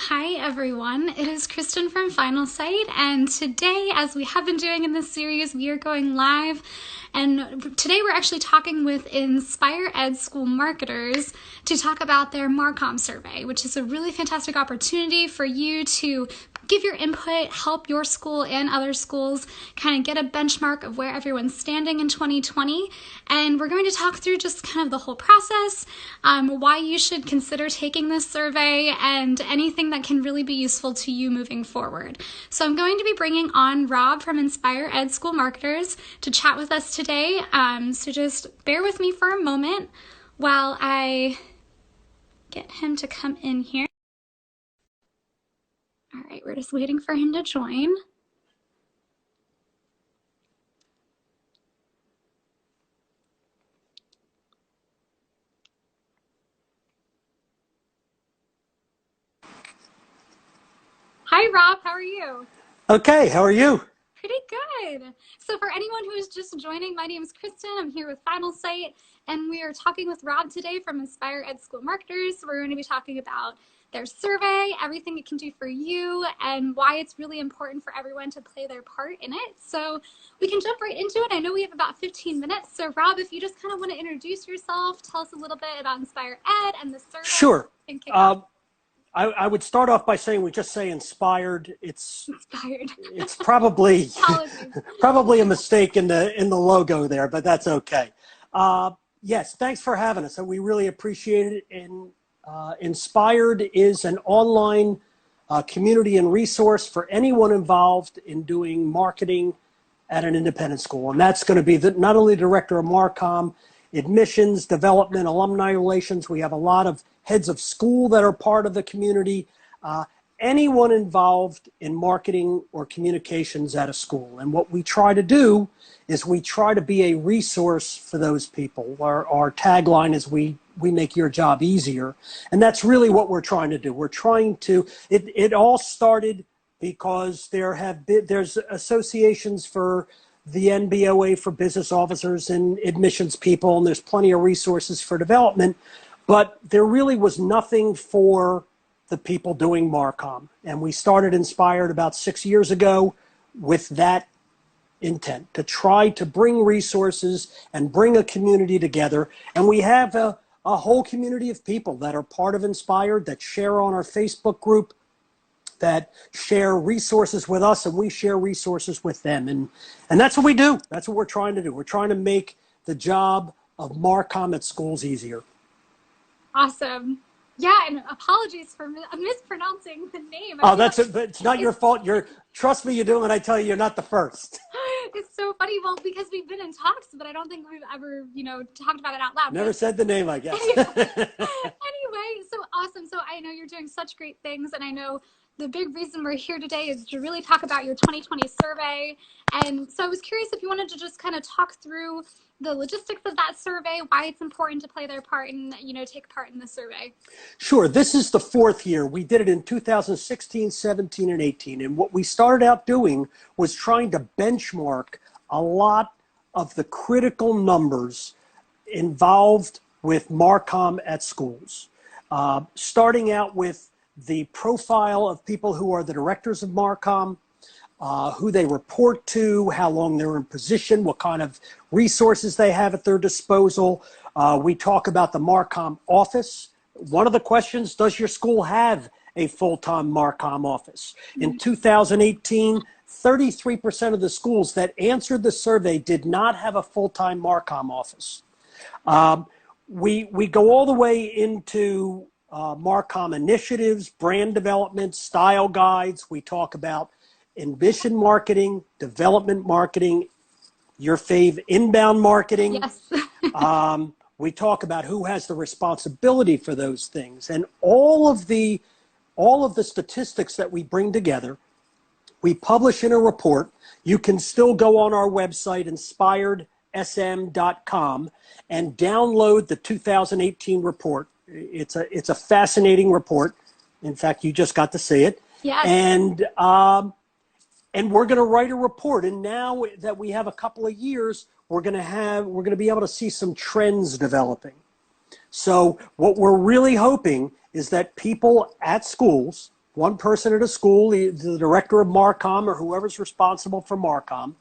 Hi everyone, it is Kristen from Final Sight, and today, as we have been doing in this series, we are going live. And today we're actually talking with Inspire Ed school marketers to talk about their MarCom survey, which is a really fantastic opportunity for you to give your input, help your school and other schools kind of get a benchmark of where everyone's standing in 2020. And we're going to talk through just kind of the whole process, why you should consider taking this survey, and anything that can really be useful to you moving forward. So I'm going to be bringing on Rob from Inspire Ed School Marketers to chat with us today. So just bear with me for a moment while I get him to come in here. All right, we're just waiting for him to join. Hi, Rob. How are you? Okay, how are you? Pretty good. So for anyone who is just joining, my name is Kristen. I'm here with Final Sight, and we are talking with Rob today from Inspire Ed School Marketers. We're going to be talking about their survey, everything it can do for you, and why it's really important for everyone to play their part in it. So we can jump right into it. I know we have about 15 minutes. So Rob, if you just kind of want to introduce yourself, tell us a little bit about Inspire Ed and the survey. Sure. And kick off. I would start off by saying we just say inspired. Inspired. It's probably Apologies. probably a mistake in the logo there, but that's okay. Yes, thanks for having us. We really appreciate it. And Inspired is an online community and resource for anyone involved in doing marketing at an independent school, and that's going to be not only the director of MarCom, admissions, development, alumni relations. We have a lot of heads of school that are part of the community, anyone involved in marketing or communications at a school. And what we try to do is we try to be a resource for those people. Our tagline is we make your job easier. And that's really what we're trying to do. We're trying to, it all started because there's associations for the NBOA for business officers and admissions people, and there's plenty of resources for development, but there really was nothing for the people doing MarCom. And we started Inspired about 6 years ago with that intent, to try to bring resources and bring a community together. And we have a whole community of people that are part of Inspired, that share on our Facebook group, that share resources with us, and we share resources with them. And that's what we do. That's what we're trying to do. We're trying to make the job of MarCom at schools easier. Awesome. Yeah, and apologies for mispronouncing the name. Oh, but it's not your fault. Trust me, you do when I tell you you're not the first. It's so funny. Well, because we've been in talks, but I don't think we've ever, talked about it out loud. Never said the name, I guess. Anyway, so awesome. So I know you're doing such great things, and I know the big reason we're here today is to really talk about your 2020 survey. And so I was curious if you wanted to just kind of talk through the logistics of that survey, why it's important to play their part and, take part in the survey. Sure. This is the fourth year. We did it in 2016, 17, and 18. And what we started out doing was trying to benchmark a lot of the critical numbers involved with MarCom at schools. Starting out with the profile of people who are the directors of MarCom, who they report to, how long they're in position, what kind of resources they have at their disposal. We talk about the MarCom office. One of the questions, does your school have a full-time MarCom office? In 2018, 33% of the schools that answered the survey did not have a full-time MarCom office. We go all the way into MarCom initiatives, brand development, style guides. We talk about ambition marketing, development marketing, your fave inbound marketing. Yes. We talk about who has the responsibility for those things, and all of the statistics that we bring together, we publish in a report. You can still go on our website, inspiredsm.com, and download the 2018 report. It's a fascinating report. In fact, you just got to see it. Yes. And we're going to write a report. And now that we have a couple of years, we're going to be able to see some trends developing. So what we're really hoping is that people at schools one person at a school, the director of MarCom or whoever's responsible for MarCom,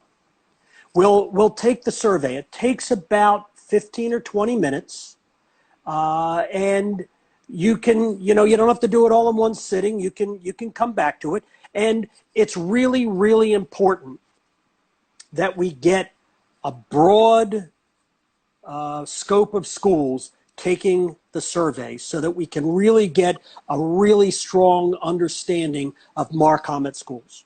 will take the survey. It takes about 15 or 20 minutes. And you can, you don't have to do it all in one sitting. You can come back to it. And it's really, really important that we get a broad scope of schools taking the survey so that we can really get a really strong understanding of MarCom at schools.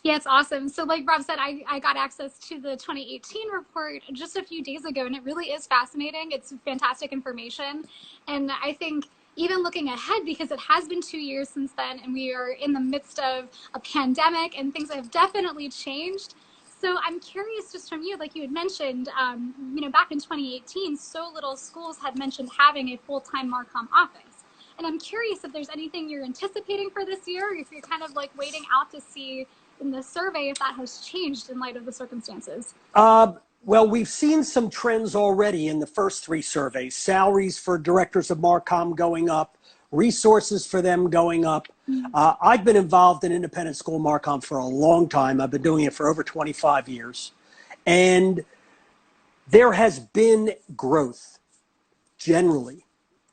Yeah, it's awesome. So like Rob said, I got access to the 2018 report just a few days ago, and it really is fascinating. It's fantastic information. And I think even looking ahead, because it has been 2 years since then, and we are in the midst of a pandemic, and things have definitely changed. So I'm curious just from you, like you had mentioned, back in 2018, so little schools had mentioned having a full-time MarCom office. And I'm curious if there's anything you're anticipating for this year, or if you're kind of like waiting out to see in the survey if that has changed in light of the circumstances. Well, we've seen some trends already in the first 3 surveys. Salaries for directors of MarCom going up, resources for them going up. I've been involved in independent school MarCom for a long time. I've been doing it for over 25 years. And there has been growth generally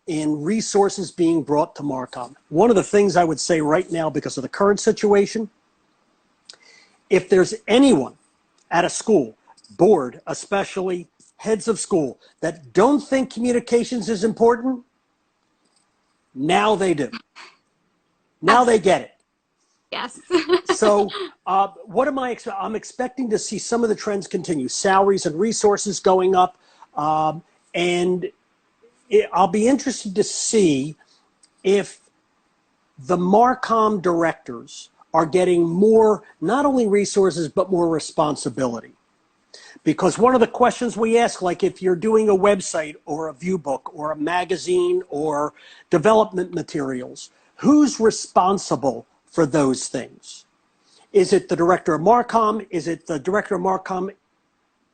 in resources being brought to MarCom. One of the things I would say right now, because of the current situation, if there's anyone at a school, board especially, heads of school, that don't think communications is important, now they do. Now they get it. Yes. So what am I I'm expecting to see some of the trends continue. Salaries and resources going up. And I'll be interested to see if the MarCom directors are getting more, not only resources, but more responsibility. Because one of the questions we ask, like if you're doing a website or a view book or a magazine or development materials, who's responsible for those things? Is it the director of MarCom? Is it the director of MarCom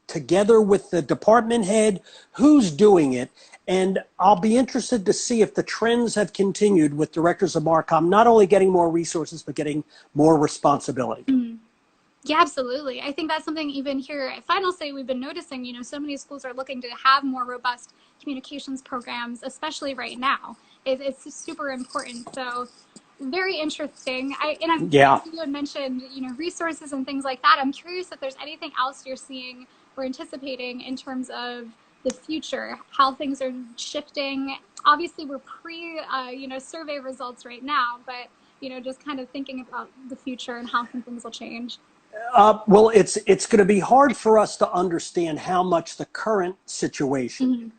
together with the department head? Who's doing it? And I'll be interested to see if the trends have continued with directors of MarCom, not only getting more resources, but getting more responsibility. Mm-hmm. Yeah, absolutely. I think that's something even here at Final Say we've been noticing, so many schools are looking to have more robust communications programs, especially right now. It's super important. So very interesting. Yeah. You had mentioned, resources and things like that. I'm curious if there's anything else you're seeing or anticipating in terms of the future, how things are shifting. Obviously, we're survey results right now, but, just kind of thinking about the future and how some things will change. Well, it's going to be hard for us to understand how much the current situation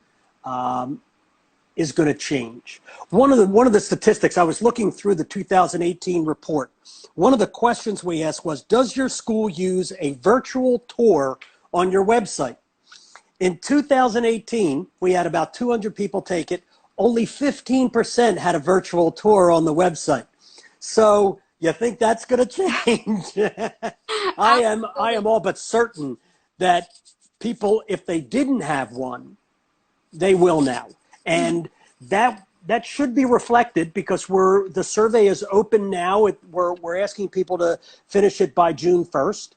is going to change. One of the statistics, I was looking through the 2018 report. One of the questions we asked was, does your school use a virtual tour on your website? In 2018, we had about 200 people take it. Only 15% had a virtual tour on the website. So you think that's going to change? I am all but certain that people, if they didn't have one, they will now. And that should be reflected because the survey is open now. We're asking people to finish it by June 1st.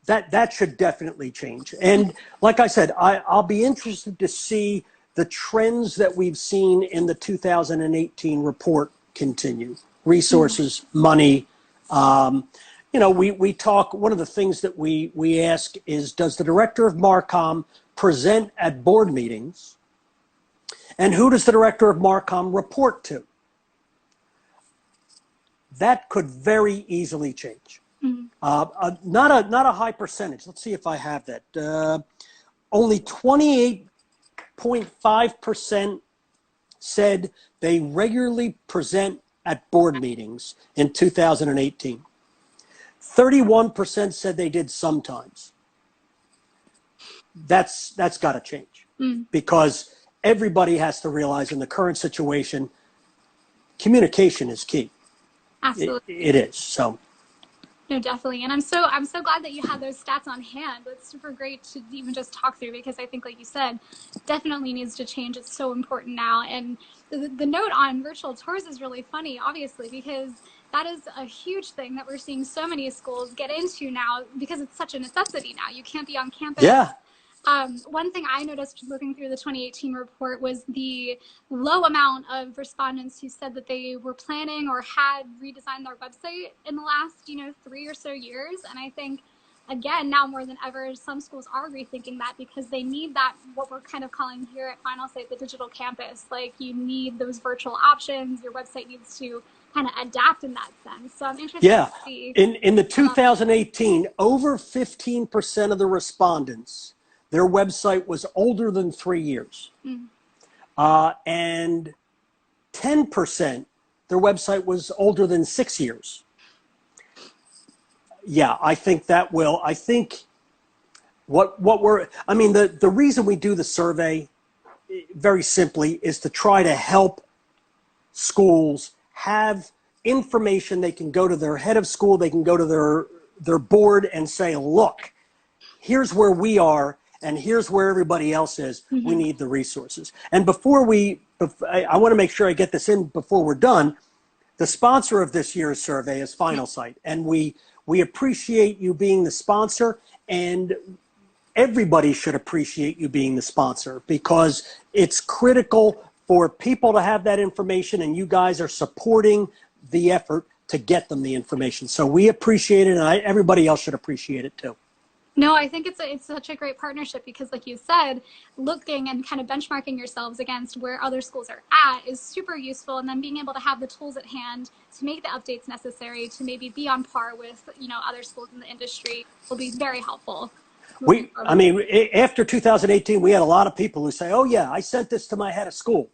That should definitely change. And like I said, I'll be interested to see the trends that we've seen in the 2018 report continue. Resources, money. We talk, one of the things that we ask is, does the director of MarCom present at board meetings? And who does the director of MarCom report to? That could very easily change. Not a high percentage. Let's see if I have that. Only 28.5% said they regularly present at board meetings in 2018. 31% said they did sometimes. That's got to change because everybody has to realize in the current situation, communication is key. Absolutely. It is. So. No, definitely. And I'm so glad that you had those stats on hand. It's super great to even just talk through because I think, like you said, definitely needs to change. It's so important now. And the note on virtual tours is really funny, obviously, because that is a huge thing that we're seeing so many schools get into now because it's such a necessity now. You can't be on campus. Yeah. One thing I noticed looking through the 2018 report was the low amount of respondents who said that they were planning or had redesigned their website in the last, 3 or so years. And I think, again, now more than ever, some schools are rethinking that because they need that, what we're kind of calling here at Final Site, the digital campus. Like, you need those virtual options. Your website needs to kind of adapt in that sense. So I'm interested Yeah. to see. In the 2018, over 15% of the respondents, their website was older than 3 years. And 10%, their website was older than 6 years. Yeah, I think that will. I think the reason we do the survey, very simply, is to try to help schools have information. They can go to their head of school, they can go to their board and say, look, here's where we are and here's where everybody else is. We need the resources. And I want to make sure I get this in before we're done. The sponsor of this year's survey is Final Site, and we appreciate you being the sponsor, and everybody should appreciate you being the sponsor because it's critical for people to have that information, and you guys are supporting the effort to get them the information. So we appreciate it, and everybody else should appreciate it too. No, I think it's such a great partnership because, like you said, looking and kind of benchmarking yourselves against where other schools are at is super useful. And then being able to have the tools at hand to make the updates necessary to maybe be on par with, other schools in the industry will be very helpul. After 2018, we had a lot of people who say, oh yeah, I sent this to my head of school.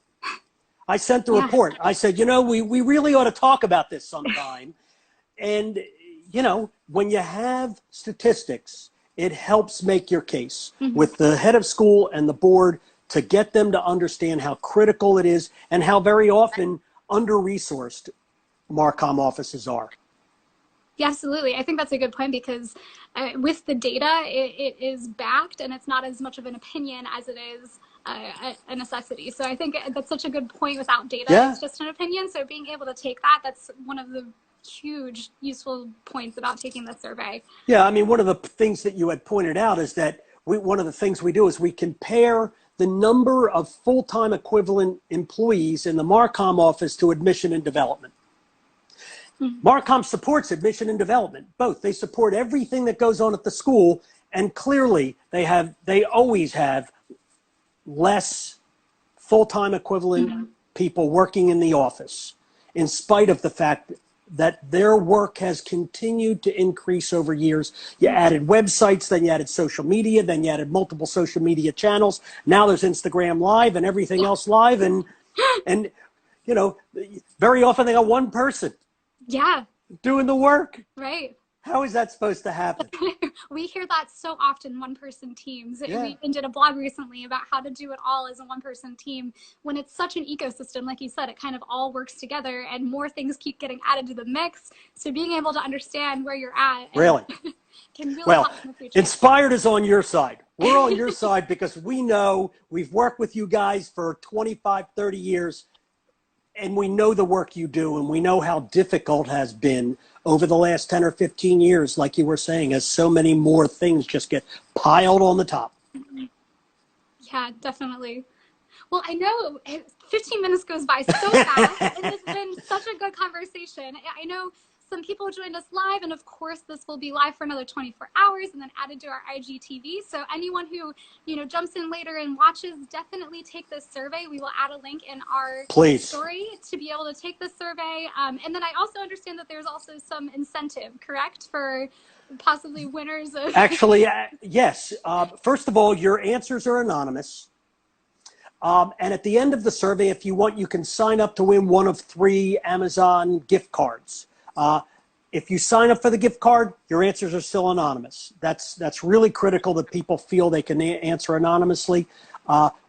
I sent the report. I said, we really ought to talk about this sometime. And, when you have statistics, it helps make your case with the head of school and the board to get them to understand how critical it is and how very often under-resourced MarCom offices are. Yeah, absolutely. I think that's a good point because with the data, it is backed and it's not as much of an opinion as it is a necessity. So I think that's such a good point. Without data, it's just an opinion. So being able to take that's one of the huge useful points about taking the survey. Yeah, one of the things that you had pointed out is that one of the things we do is we compare the number of full-time equivalent employees in the MarCom office to admission and development. MarCom supports admission and development, both. They support everything that goes on at the school, and clearly they always have less full-time equivalent people working in the office, in spite of the fact that their work has continued to increase over years. You added websites, then you added social media, then you added multiple social media channels. Now there's Instagram Live and everything else live, and very often they got one person doing the work. Right. How is that supposed to happen? We hear that so often, one-person teams. We even did a blog recently about how to do it all as a one-person team. When it's such an ecosystem, like you said, it kind of all works together and more things keep getting added to the mix. So being able to understand where you're at really can really well, help in the future. Inspired is on your side. We're on your side because we know we've worked with you guys for 25, 30 years. And we know the work you do, and we know how difficult it has been over the last 10 or 15 years, like you were saying, as so many more things just get piled on the top. Yeah, definitely. Well, I know 15 minutes goes by so fast, and it's been such a good conversation. I know some people joined us live, and of course this will be live for another 24 hours and then added to our IGTV. So anyone who jumps in later and watches, definitely take this survey. We will add a link in our story to be able to take this survey. And then I also understand that there's also some incentive, correct, for possibly winners of... Actually, yes. First of all, your answers are anonymous. And at the end of the survey, if you want, you can sign up to win one of 3 Amazon gift cards. If you sign up for the gift card, your answers are still anonymous. That's really critical that people feel they can answer anonymously.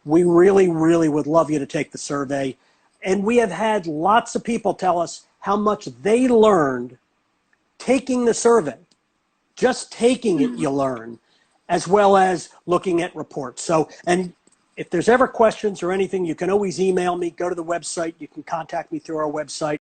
We really, really would love you to take the survey. And we have had lots of people tell us how much they learned taking the survey. Just taking it, you learn, as well as looking at reports. So, and if there's ever questions or anything, you can always email me, go to the website. You can contact me through our website.